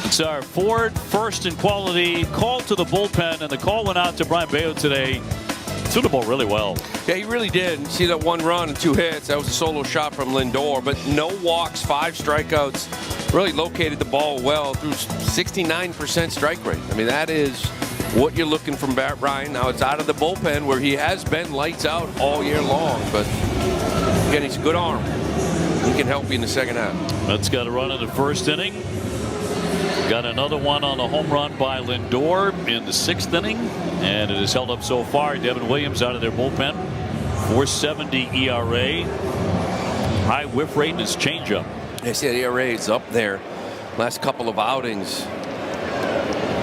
It's our Ford first in quality call to the bullpen, and the call went out to Brian Bayo today. Threw the ball really well. Yeah, he really did. You see that 1 run and 2 hits. That was a solo shot from Lindor, but no walks, 5 strikeouts. Really located the ball well through 69% strike rate. I mean, that is what you're looking from Brian. Now it's out of the bullpen where he has been lights out all year long, but again, he's a good arm. He can help you in the second half. That's got a run in the first inning. Got another one on the home run by Lindor in the 6th inning, and it has held up so far. Devin Williams out of their bullpen, 4.70 ERA, high whiff rate, and his changeup. I see the ERA is up there. Last couple of outings,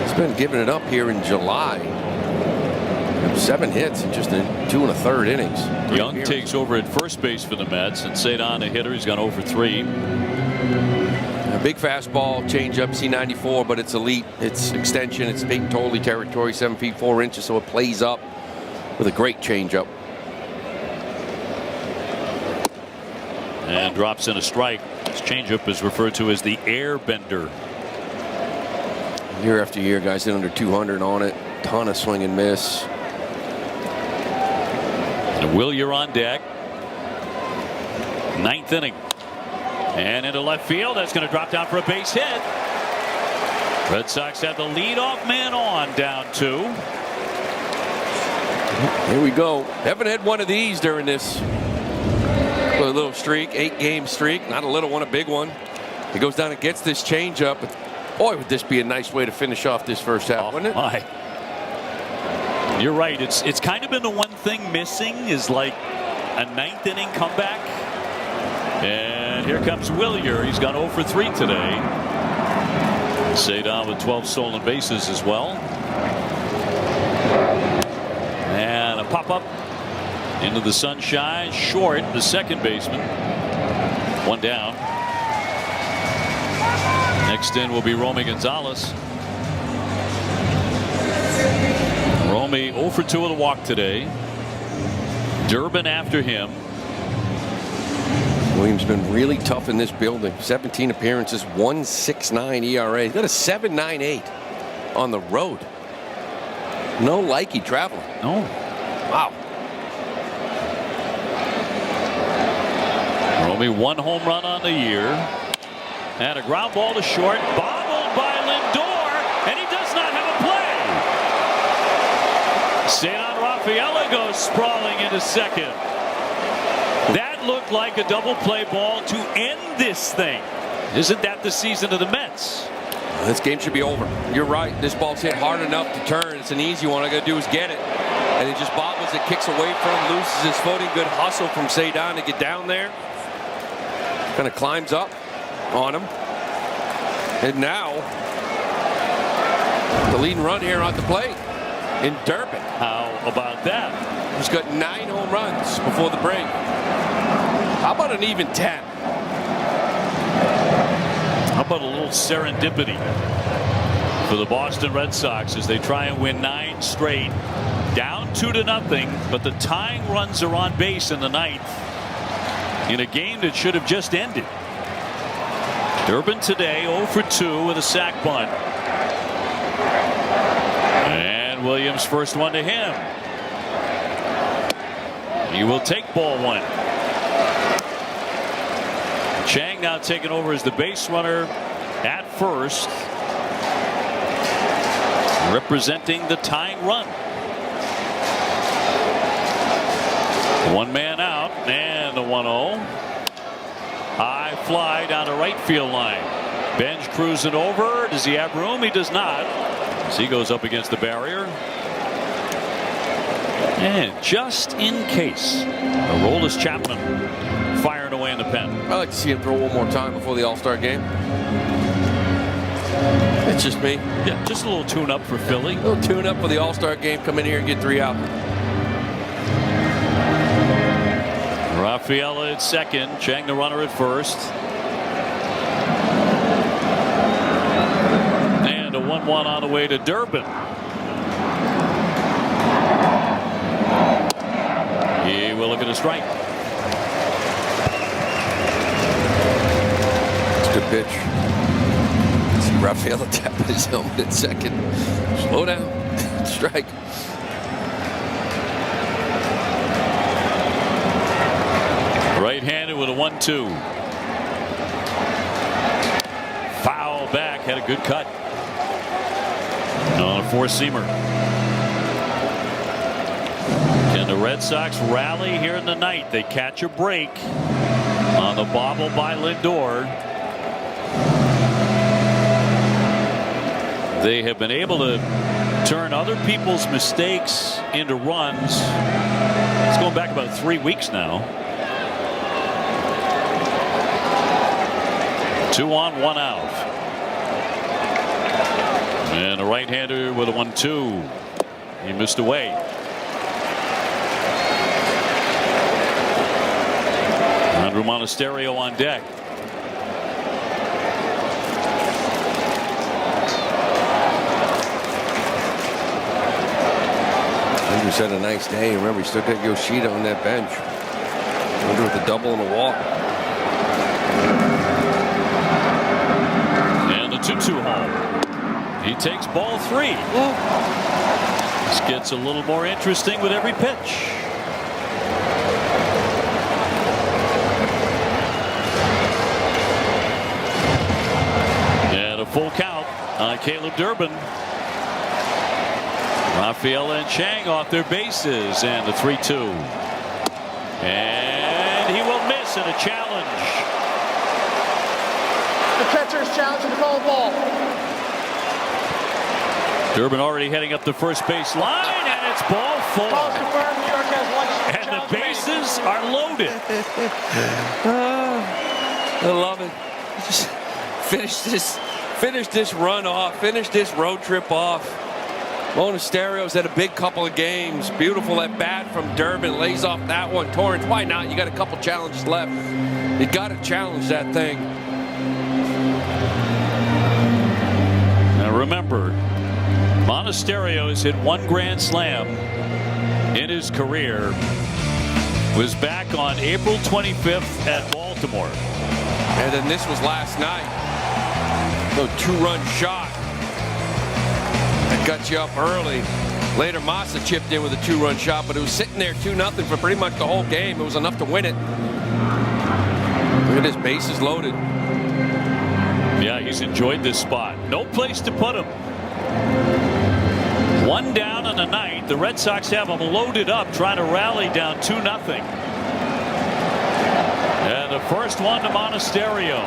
he's been giving it up here in July. 7 hits in just 2 1/3 innings. Young takes over at first base for the Mets, and Cedon, the hitter, he's gone 0 for 3. A big fastball, changeup, C94, but it's elite. It's extension. It's Peyton Toley territory, 7 feet 4 inches, so it plays up with a great changeup. And drops in a strike. This changeup is referred to as the air bender. Year after year, guys hit under 200 on it. Ton of swing and miss. And Willier on deck. 9th inning. And into left field. That's going to drop down for a base hit. Red Sox have the leadoff man on, down 2. Here we go. Haven't had one of these during this little streak, 8-game streak. Not a little one, a big one. He goes down and gets this changeup. Boy, would this be a nice way to finish off this first half, wouldn't it? My. You're right. It's kind of been the one thing missing is like a 9th inning comeback. And here comes Willier. He's gone 0 for 3 today. Cedon with 12 stolen bases as well. And a pop up into the sunshine. Short, the second baseman. 1 down. Next in will be Romy Gonzalez. Romy 0 for 2 with a walk today. Durbin after him. Williams been really tough in this building. 17 appearances, 1.69 ERA. He's got a 7.98 on the road. No likey traveling. No. Wow. Romy 1 home run on the year. And a ground ball to short. Bobbled by Lindor. And he does not have a play. Cedon Rafaela goes sprawling into second. That looked like a double play ball to end this thing. Isn't that the season of the Mets? This game should be over. You're right. This ball's hit hard enough to turn. It's an easy one. All I got to do is get it. And it just bobbles it, kicks away from him, loses his footing. Good hustle from Cedon to get down there. Kind of climbs up on him. And now, the leading run here on the plate in Durbin. How about that? He's got 9 home runs before the break. How about an even 10? How about a little serendipity for the Boston Red Sox as they try and win 9 straight. Down 2-0, but the tying runs are on base in the 9th in a game that should have just ended. Durbin today 0 for 2 with a sac bunt. And Williams first one to him. He will take ball 1. Chang now taking over as the base runner at first, representing the tying run. 1 man out, and the 1-0. High fly down the right field line. Bench cruising over. Does he have room? He does not. As he goes up against the barrier. And just in case, Aroldis Chapman firing away in the pen. I'd like to see him throw one more time before the All-Star game. It's just me. Yeah, just a little tune-up for Philly. A little tune-up for the All-Star game. Come in here and get 3 out. Rafaela at second. Chang the runner at first. And a 1-1 on the way to Durbin. He will look at a strike. It's a good pitch. See Rafael tapping his helmet at second. Slow down. Strike. Right-handed with a 1-2. Foul back, had a good cut on a four-seamer. Can the Red Sox rally here in the ninth? They catch a break on the bobble by Lindor. They have been able to turn other people's mistakes into runs. It's going back about 3 weeks now. 2 on, 1 out. And a right-hander with a 1-2. He missed away. Andrew Monasterio on deck. Andrew's had a nice day. Remember, he still got Yoshida on that bench. Andrew with a double and a walk. And the 2-2 home. He takes ball 3. This gets a little more interesting with every pitch. And a full count on Caleb Durbin. Rafael and Chang off their bases, and the 3-2. And he will miss in a challenge. The catcher's challenge to call ball. Durbin already heading up the first base line, and it's ball 4. Calls confirmed. New York has one. And the bases are loaded. I love it. Just finish this run off. Finish this road trip off. Monasterio's had a big couple of games. Beautiful at bat from Durbin. Lays off that one. Torrance, why not? You got a couple challenges left. You got to challenge that thing. Now remember, Monasterio has hit 1 grand slam in his career. Was back on April 25th at Baltimore. And then this was last night. No 2-run shot. That got you up early. Later, Massa chipped in with a 2-run shot, but it was sitting there 2-0 for pretty much the whole game. It was enough to win it. Look at this, bases loaded. Yeah, he's enjoyed this spot. No place to put him. 1 down in the ninth. The Red Sox have him loaded up, trying to rally down 2-0. And the first one to Monasterio.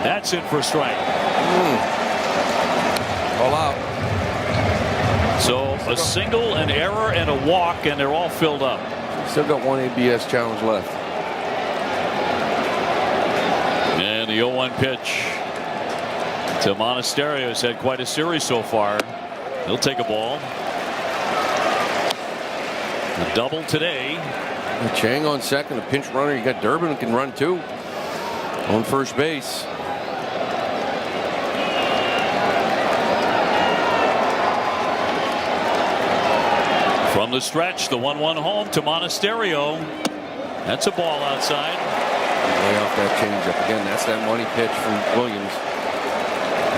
That's it for strike. All out. So a single, an error, and a walk, and they're all filled up. Still got 1 ABS challenge left. And the 0-1 pitch to Monasterio. Has had quite a series so far. He'll take a ball. A double today. Chang on second, a pinch runner. You got Durbin who can run too. On first base. From the stretch, the 1-1 home to Monasterio. That's a ball outside. Way off that changeup. Again, that's that money pitch from Williams.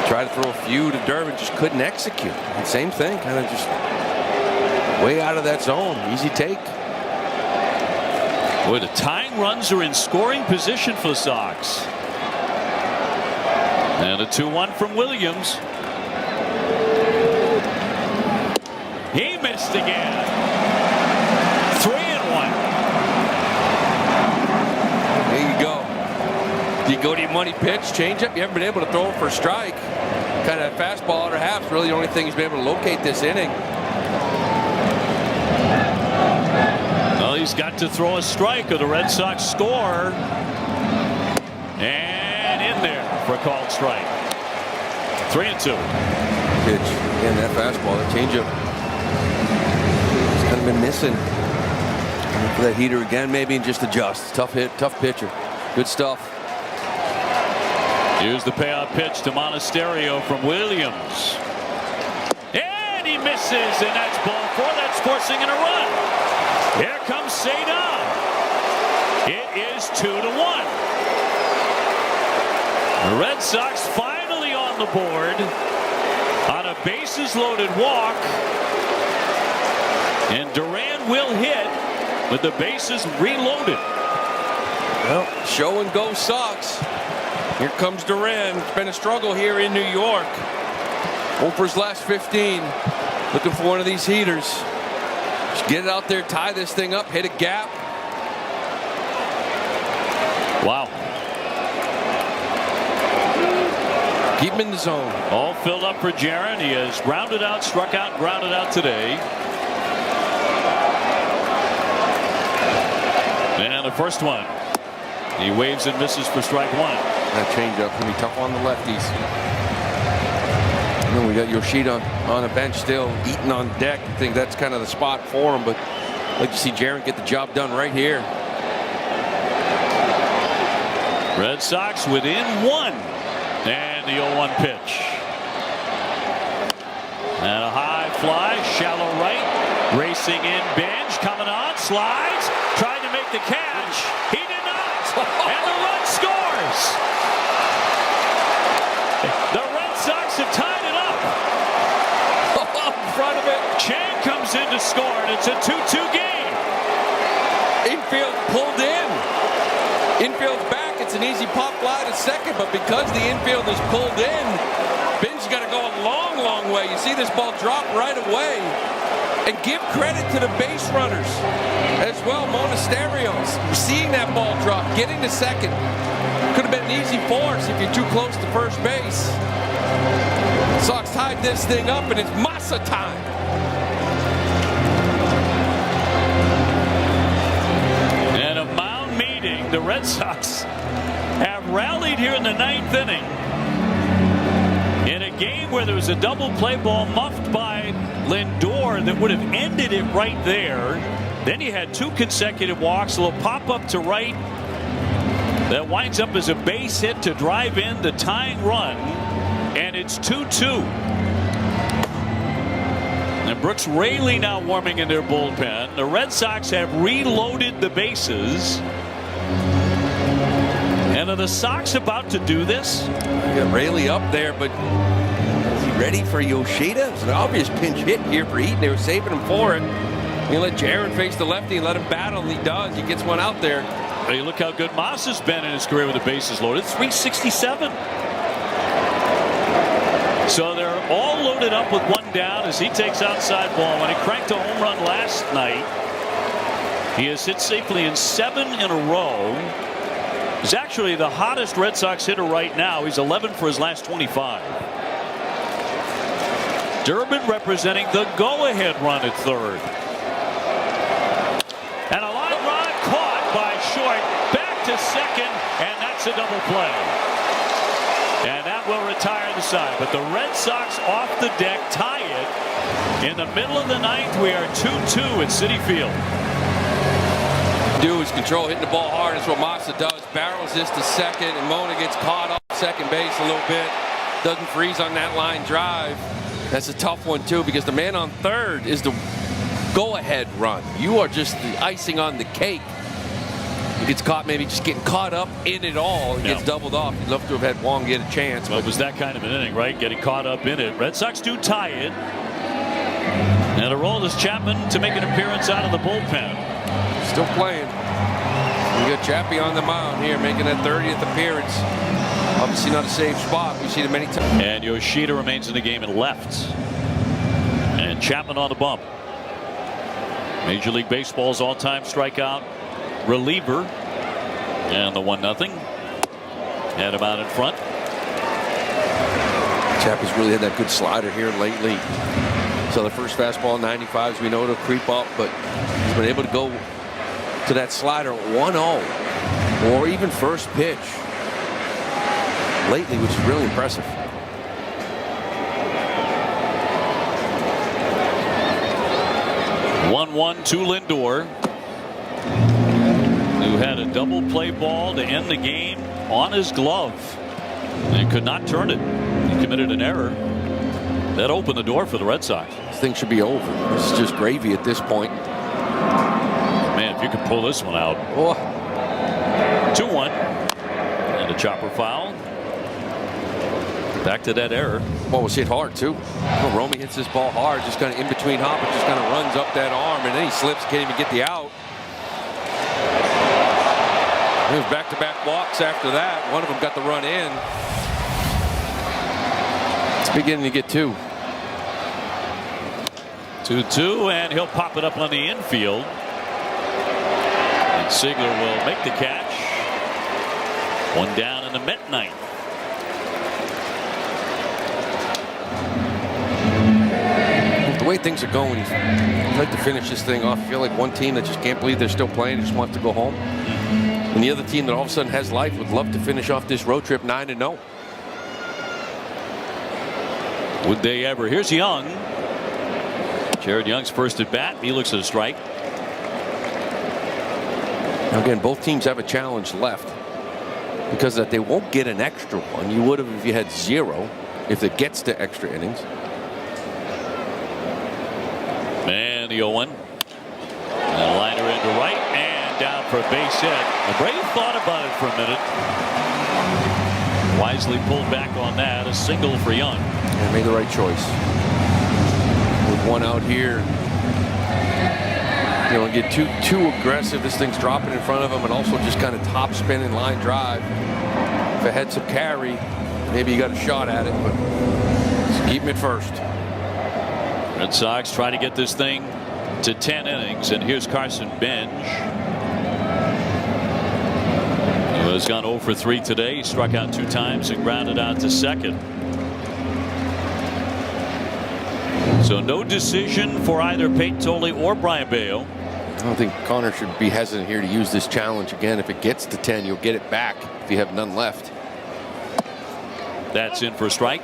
Tried to throw a few to Durbin, just couldn't execute. And same thing, kind of just way out of that zone. Easy take. Boy, the tying runs are in scoring position for the Sox. And a 2-1 from Williams. He missed again. 3-1. There you go. Do you go to your money pitch, changeup? You haven't been able to throw it for a strike. Kind of that fastball outer half is really the only thing he's been able to locate this inning. Well, he's got to throw a strike or the Red Sox score. And in there for a called strike. 3-2. Pitch. Again, that fastball, that changeup. He's kind of been missing. Look for that heater again, maybe, and just adjust. Tough hit, tough pitcher. Good stuff. Here's the payoff pitch to Monasterio from Williams. And he misses, and that's ball 4. That's forcing in a run. Here comes Cedar. It is 2-1. The Red Sox finally on on the board on a bases loaded walk. And Duran will hit with the bases reloaded. Well, show and go Sox. Here comes Duran. It's been a struggle here in New York. Over his last 15. Looking for one of these heaters. Just get it out there, tie this thing up, hit a gap. Wow. Keep him in the zone. All filled up for Jaron. He has grounded out, struck out, grounded out today. And the first one. He waves and misses for strike one. That changeup can be tough on the lefties. And then we got Yoshida on the bench still, eating on deck. I think that's kind of the spot for him, but I'd like to see Jaron get the job done right here. Red Sox within one. And the 0-1 pitch. And a high fly, shallow right. Racing in, Bench coming on, slides, trying to make the catch. He did not. And the run scores. The Red Sox have tied it up. In front of it. Chang comes in to score, and it's a 2-2 game. Infield pulled in. Infield's back. It's an easy pop fly to second, but because the infield is pulled in, Ben's got to go a long, long way. You see this ball drop right away. And give credit to the base runners as well. Monasterios seeing that ball drop, getting to second. Could have been an easy force if you're too close to first base. Sox tied this thing up, and it's Massa time. And a mound meeting. The Red Sox have rallied here in the 9th inning. In a game where there was a double play ball muffed by Lindor that would have ended it right there. Then you had 2 consecutive walks, a little pop up to right that winds up as a base hit to drive in the tying run, and it's 2-2. And Brooks Raley now warming in their bullpen. The Red Sox have reloaded the bases. And are the Sox about to do this? You got Raley up there, but is he ready for Yoshida? It's an obvious pinch hit here for Eaton. They were saving him for it. You let Jaron face the lefty and let him battle, and he does. He gets one out there. Hey, look how good Moss has been in his career with the bases loaded. 367. So they're all loaded up with one down as he takes outside ball. When he cranked a home run last night, he has hit safely in 7 in a row. He's actually the hottest Red Sox hitter right now. He's 11 for his last 25. Durbin representing the go-ahead run at third. And a line run caught by Short. Back to second, and that's a double play. And that will retire the side. But the Red Sox off the deck tie it. In the middle of the 9th, we are 2-2 at Citi Field. Do is control, hitting the ball hard. That's what Massa does. Barrels this to second, and Mona gets caught off second base a little bit. Doesn't freeze on that line drive. That's a tough one too, because the man on third is the go-ahead run. You are just the icing on the cake. He gets caught, maybe just getting caught up in it all. He gets doubled off. You'd love to have had Wong get a chance. Well, it was that kind of an inning, right? Getting caught up in it. Red Sox do tie it. And a roll is Chapman to make an appearance out of the bullpen. Still playing. We got Chappie on the mound here, making that 30th appearance. Obviously not a safe spot. We've seen it many times. And Yoshida remains in the game in left. And Chapman on the bump. Major League Baseball's all-time strikeout reliever. And the 1-0. Had him out in front. Chappie's really had that good slider here lately. So the first fastball 95s, we know it'll creep up, but he's been able to go to that slider 1-0 or even first pitch lately, which is really impressive. (1-1) to Lindor, who had a double play ball to end the game on his glove and could not turn it. He committed an error that opened the door for the Red Sox. This thing should be over. This is just gravy at this point. Man, if you could pull this one out. Oh. 2-1. And a chopper foul. Back to that error. Ball was hit hard too. Well, Romy hits this ball hard, just kind of in between hop, and just kind of runs up that arm, and then he slips, can't even get the out. It was back-to-back walks after that. One of them got the run in. It's beginning to get 2. 2-2, and he'll pop it up on the infield. And Ziegler will make the catch. One down in the Met ninth. The way things are going, I'd like to finish this thing off. I feel like one team that just can't believe they're still playing, just wants to go home. And the other team that all of a sudden has life would love to finish off this road trip 9-0. Would they ever? Here's Young. Jared Young's first at bat. He looks at a strike. Now again, both teams have a challenge left because that they won't get an extra one. You would have if you had 0 if it gets to extra innings. And the 0-1. And a liner into right and down for a base hit. The Braves thought about it for a minute. Wisely pulled back on that. A single for Young. And made the right choice. With one out here, you don't get too aggressive. This thing's dropping in front of him, and also just kind of top spinning line drive. If it had some carry, maybe you got a shot at it, but just keep him at first. Red Sox try to get this thing to 10 innings, and here's Carson Benj. He has gone 0 for 3 today. He struck out 2 times and grounded out to second. So no decision for either Peyton Tolley or Brian Bayo. I don't think Connor should be hesitant here to use this challenge again. If it gets to 10, you'll get it back if you have none left. That's in for a strike.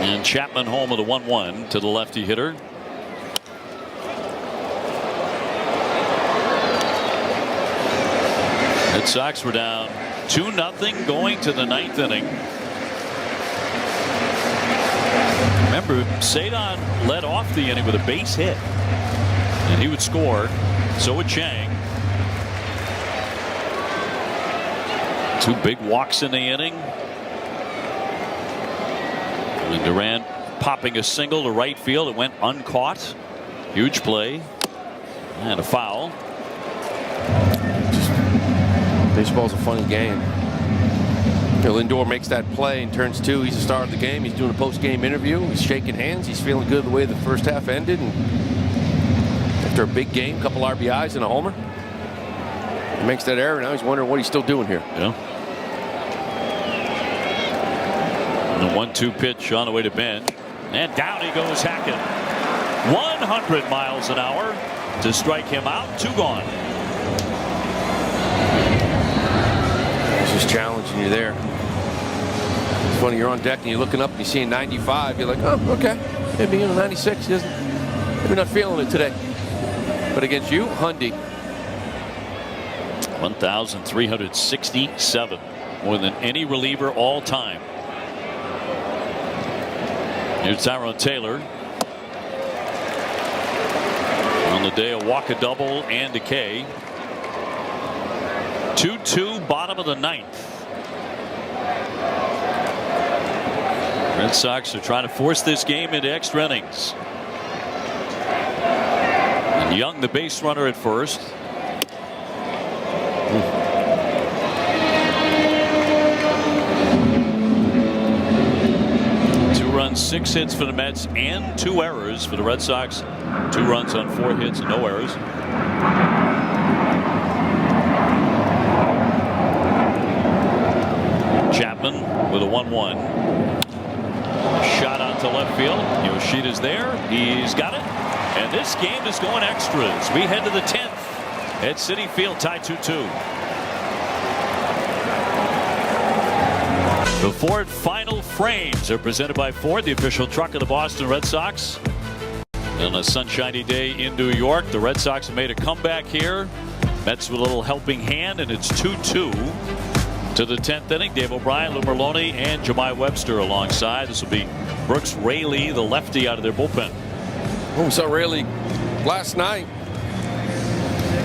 And Chapman home with a 1-1 to the lefty hitter. Red Sox were down 2-0 going to the 9th inning. Remember, Cedon led off the inning with a base hit, and he would score. So would Chang. 2 big walks in the inning. And Durant popping a single to right field. It went uncaught. Huge play. And a foul. Baseball's a funny game. Lindor makes that play and turns 2. He's the star of the game. He's doing a post-game interview. He's shaking hands. He's feeling good the way the first half ended. And after a big game, a couple RBIs and a homer, he makes that error. Now he's wondering what he's still doing here. Yeah. And the 1-2 pitch on the way to Benj. And down he goes Hackett. 100 miles an hour to strike him out. 2 gone. Just challenging you there. It's funny, you're on deck and you're looking up and you're seeing 95. You're like, oh, okay. Maybe 96. He doesn't, maybe not feeling it today. But against you, Hundy. 1,367. More than any reliever all time. Here's Tyrone Taylor. On the day, a walk, a double, and a K. 2-2, bottom of the 9th. Red Sox are trying to force this game into extra innings. And Young, the base runner at first. Two runs, 6 hits for the Mets, and 2 errors for the Red Sox. 2 runs on 4 hits and no errors. Chapman with a 1-1. Shot out to left field. Yoshida's there. He's got it. And this game is going extras. We head to the 10th at Citi Field, tied 2-2. The Ford Final Frames are presented by Ford, the official truck of the Boston Red Sox. On a sunshiny day in New York, the Red Sox have made a comeback here. Mets with a little helping hand, and it's 2-2. To the 10th inning, Dave O'Brien, Lou Merlone, and Jemai Webster alongside. This will be Brooks Raley, the lefty, out of their bullpen. Well, we saw Raley last night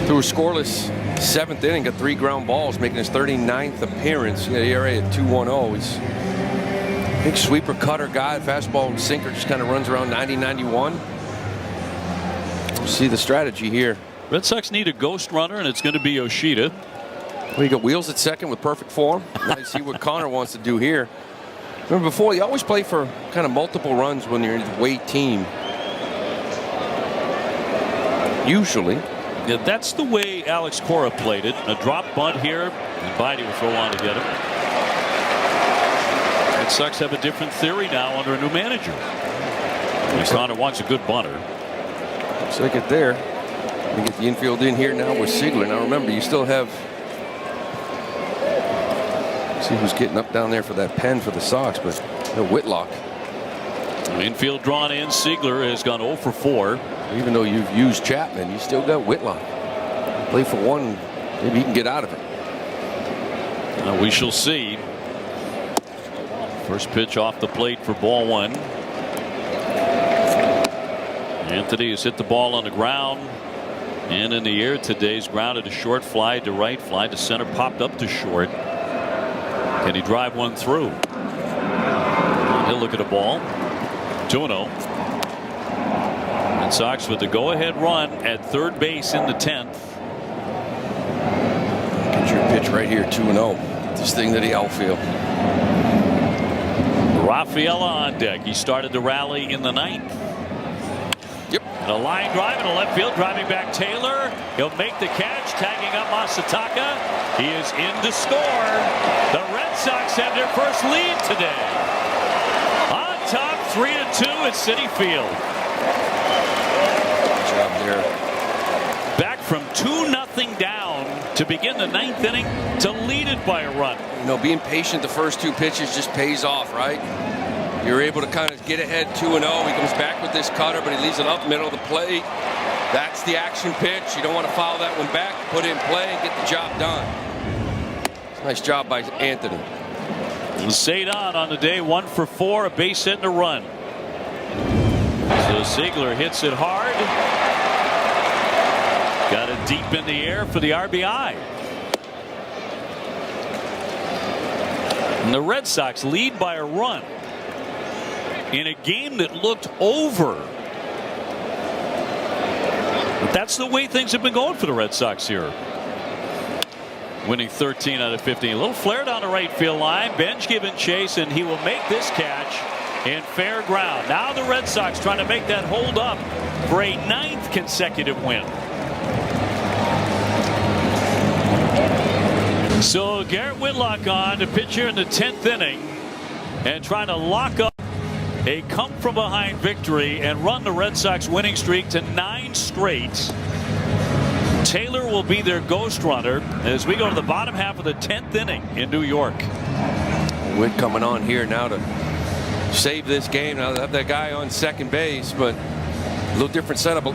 through a scoreless 7th inning, got 3 ground balls, making his 39th appearance. He had an ERA at 2.10. He's a big sweeper, cutter guy. Fastball and sinker just kind of runs around 90-91. See the strategy here. Red Sox need a ghost runner, and it's going to be Yoshida. Well, you got Wheels at second with perfect form. Now you see what Connor wants to do here. Remember before, you always play for kind of multiple runs when you're in the away team. Usually. Yeah, that's the way Alex Cora played it. A drop bunt here, and Bidey will throw on to get him. Red Sox have a different theory now under a new manager. Connor wants a good bunter. Looks like it there. We get the infield in here now with Ziegler. Now remember, you still have. See who's getting up down there for that pen for the Sox, but Whitlock. Infield drawn in. Ziegler has gone 0 for 4. Even though you've used Chapman, you still got Whitlock. Play for one, maybe he can get out of it. We shall see. First pitch off the plate for ball 1. Anthony has hit the ball on the ground and in the air. Today's grounded to short, fly to right, fly to center, popped up to short. Can he drive one through? He'll look at a ball. 2-0. Red Sox with the go-ahead run at third base in the 10th. Get your pitch right here, 2-0. Get this thing to the outfield. Rafaela on deck. He started the rally in the 9th. Yep. And a line drive in the left field, driving back Taylor. He'll make the catch, tagging up Masataka. He is in to score. The Red Sox have their first lead today. On top, 3-2 at Citi Field. Good job there. Back from 2-0 down to begin the 9th inning to lead it by a run. You know, being patient the first 2 pitches just pays off, right? You're able to kind of get ahead 2-0. He comes back with this cutter, but he leaves it up middle of the plate. That's the action pitch. You don't want to foul that one back. Put it in play and get the job done. Nice job by Anthony. Cedon on the day, 1 for 4, a base hit and a run. So Ziegler hits it hard. Got it deep in the air for the RBI. And the Red Sox lead by a run in a game that looked over. But that's the way things have been going for the Red Sox here. Winning 13 out of 15. A little flare down the right field line. Bench giving chase, and he will make this catch in fair ground. Now the Red Sox trying to make that hold up for a 9th consecutive win. So Garrett Whitlock on to pitch here in the 10th inning and trying to lock up a come-from-behind victory and run the Red Sox winning streak to 9 straight. Taylor will be their ghost runner as we go to the bottom half of the 10th inning in New York. Witt coming on here now to save this game. Now they have that guy on second base, but a little different setup.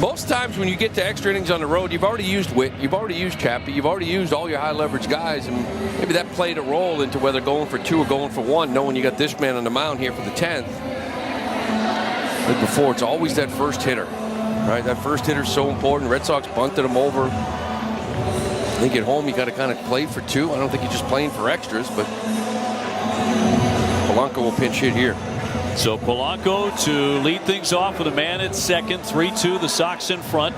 Most times when you get to extra innings on the road, you've already used Witt, you've already used Chappie, you've already used all your high leverage guys, and maybe that played a role into whether going for 2 or going for 1, knowing you got this man on the mound here for the 10th. But before, it's always that first hitter, right? That first hitter's so important. Red Sox bunted him over. I think at home you got to kind of play for 2. I don't think you're just playing for extras, but Polanco will pinch hit here. So Polanco to lead things off with a man at second. 3-2, the Sox in front.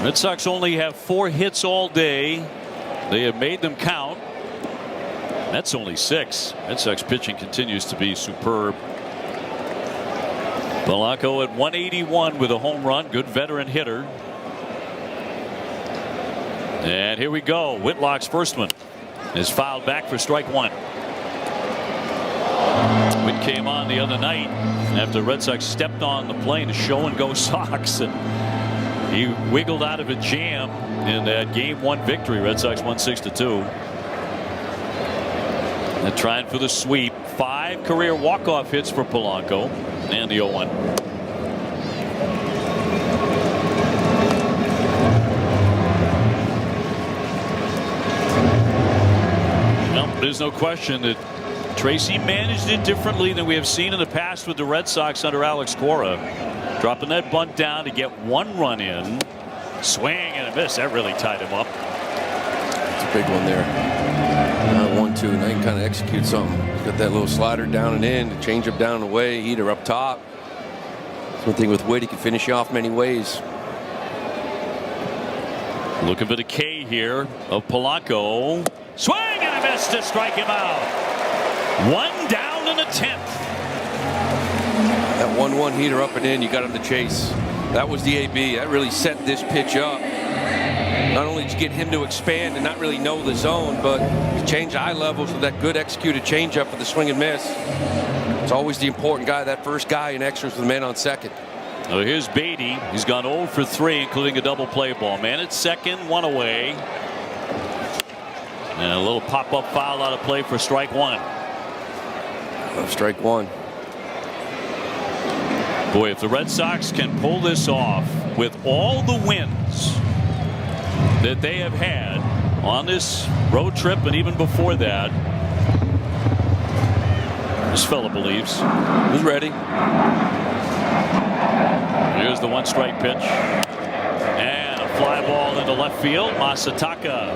Red Sox only have 4 hits all day. They have made them count. That's only 6. Red Sox pitching continues to be superb. Polanco at 181 with a home run. Good veteran hitter. And here we go. Whitlock's first one is fouled back for strike 1. Witt came on the other night after the Red Sox stepped on the plane to show and go Sox, and he wiggled out of a jam in that game 1 victory. Red Sox won 6-2. And trying for the sweep. 5 career walk-off hits for Polanco, and the 0-1. there's no question that Tracy managed it differently than we have seen in the past with the Red Sox under Alex Cora. Dropping that bunt down to get 1 run in. Swing and a miss. That really tied him up. It's a big one there. 1-2. Now you can kind of execute something. Got that little slider down and in. The change up down and away. Heater up top. One thing with Witt, he can finish you off many ways. Looking for the K here of Polanco. Swing and a miss to strike him out. 1 down in the 10th. That 1-1 heater up and in, you got him to chase. That was the AB. That really set this pitch up. Not only did you get him to expand and not really know the zone, but you change eye levels with that good executed changeup with the swing and miss. It's always the important guy, that first guy in extras with the man on second. Well, here's Beatty. He's gone 0 for 3, including a double play ball. Man at second, 1 away. And a little pop-up foul out of play for strike 1. Strike 1. Boy, if the Red Sox can pull this off with all the wins that they have had on this road trip and even before that, this fella believes. He's ready. Here's the 1-strike pitch. And a fly ball into left field. Masataka.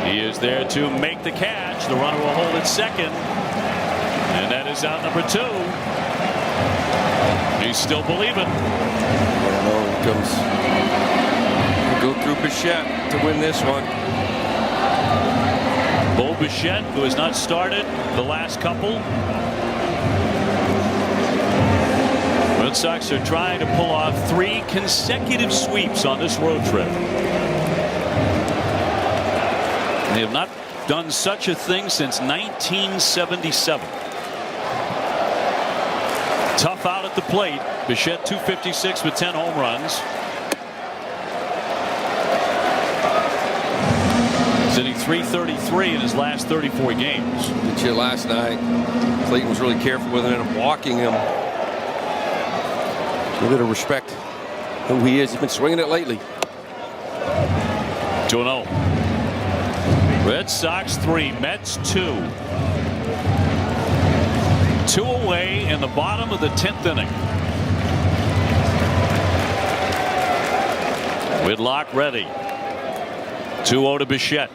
He is there to make the catch. The runner will hold at second. And that is out number 2. He's still believing. Here comes. Go through Bichette to win this one. Bo Bichette, who has not started the last couple. Red Sox are trying to pull off 3 consecutive sweeps on this road trip. They have not done such a thing since 1977. Tough out at the plate. Bichette 256 with 10 home runs. He's hitting .333 in his last 34 games. Did you last night? Clayton was really careful with it and walking him. A little bit of respect who he is. He's been swinging it lately. 2-0. Red Sox 3, Mets 2. 2 away in the bottom of the 10th inning. Whitlock ready. 2-0 to Bichette.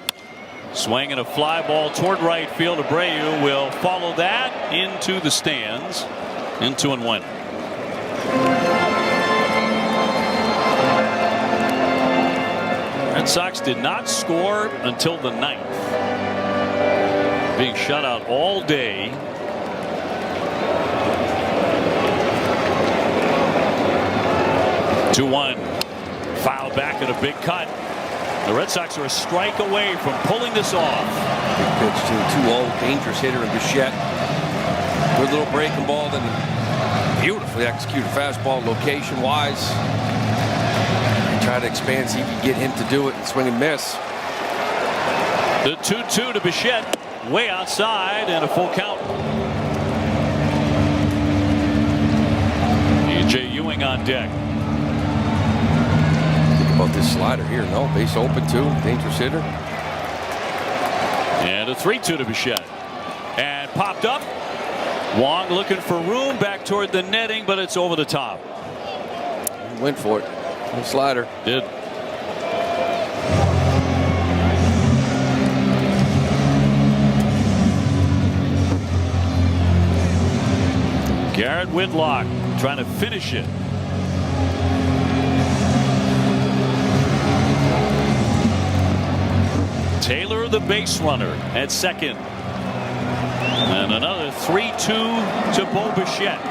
Swing and a fly ball toward right field. Abreu will follow that into the stands. In 2-1. Red Sox did not score until the 9th. Being shut out all day. Two-1. Foul back at a big cut. The Red Sox are a strike away from pulling this off. Big pitch to 2-0. Dangerous hitter in Bichette. Good little breaking ball. Then beautifully executed fastball location-wise. Try to expand, see if you can get him to do it and swing and miss. The 2-2 to Bichette. Way outside and a full count. E.J. Ewing on deck. About this slider here. No, base open too. Dangerous hitter. And a 3-2 to Bichette. And popped up. Wong looking for room back toward the netting, but it's over the top. Went for it. No slider. Did. Garrett Whitlock trying to finish it. Taylor, the base runner, at second. And another 3-2 to Bo Bichette.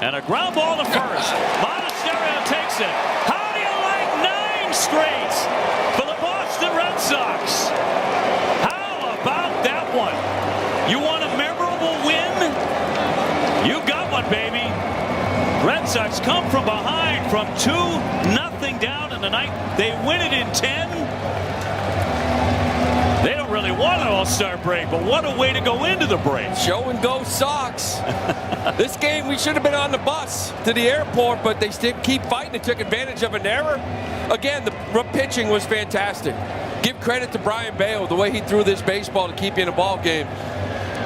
And a ground ball to first. Monasterio takes it. How do you like 9 straights for the Boston Red Sox? How about that one? You want a memorable win? You got one, baby. Red Sox come from behind from 2-0 down in the ninth. They win it in 10. They don't really want an all-star break, but what a way to go into the break. Show and go Sox. This game, we should have been on the bus to the airport, but they still keep fighting. They took advantage of an error. Again, the pitching was fantastic. Give credit to Brian Bale, the way he threw this baseball to keep you in a ball game.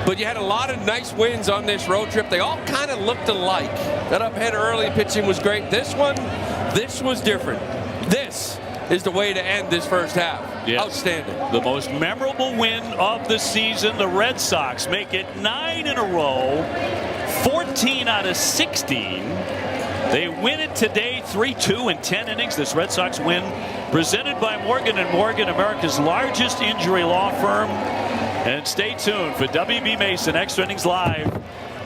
But you had a lot of nice wins on this road trip. They all kind of looked alike. That up ahead early pitching was great. This was different. This is the way to end this first half. Yes. Outstanding. The most memorable win of the season. The Red Sox make it 9 in a row, 14 out of 16. They win it today 3-2 in 10 innings. This Red Sox win presented by Morgan & Morgan, America's largest injury law firm. And stay tuned for WB Mason Extra Innings Live.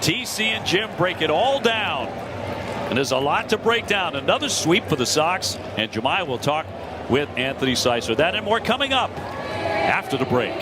TC and Jim break it all down. And there's a lot to break down. Another sweep for the Sox. And Jemai will talk with Anthony Sicer. That and more coming up after the break.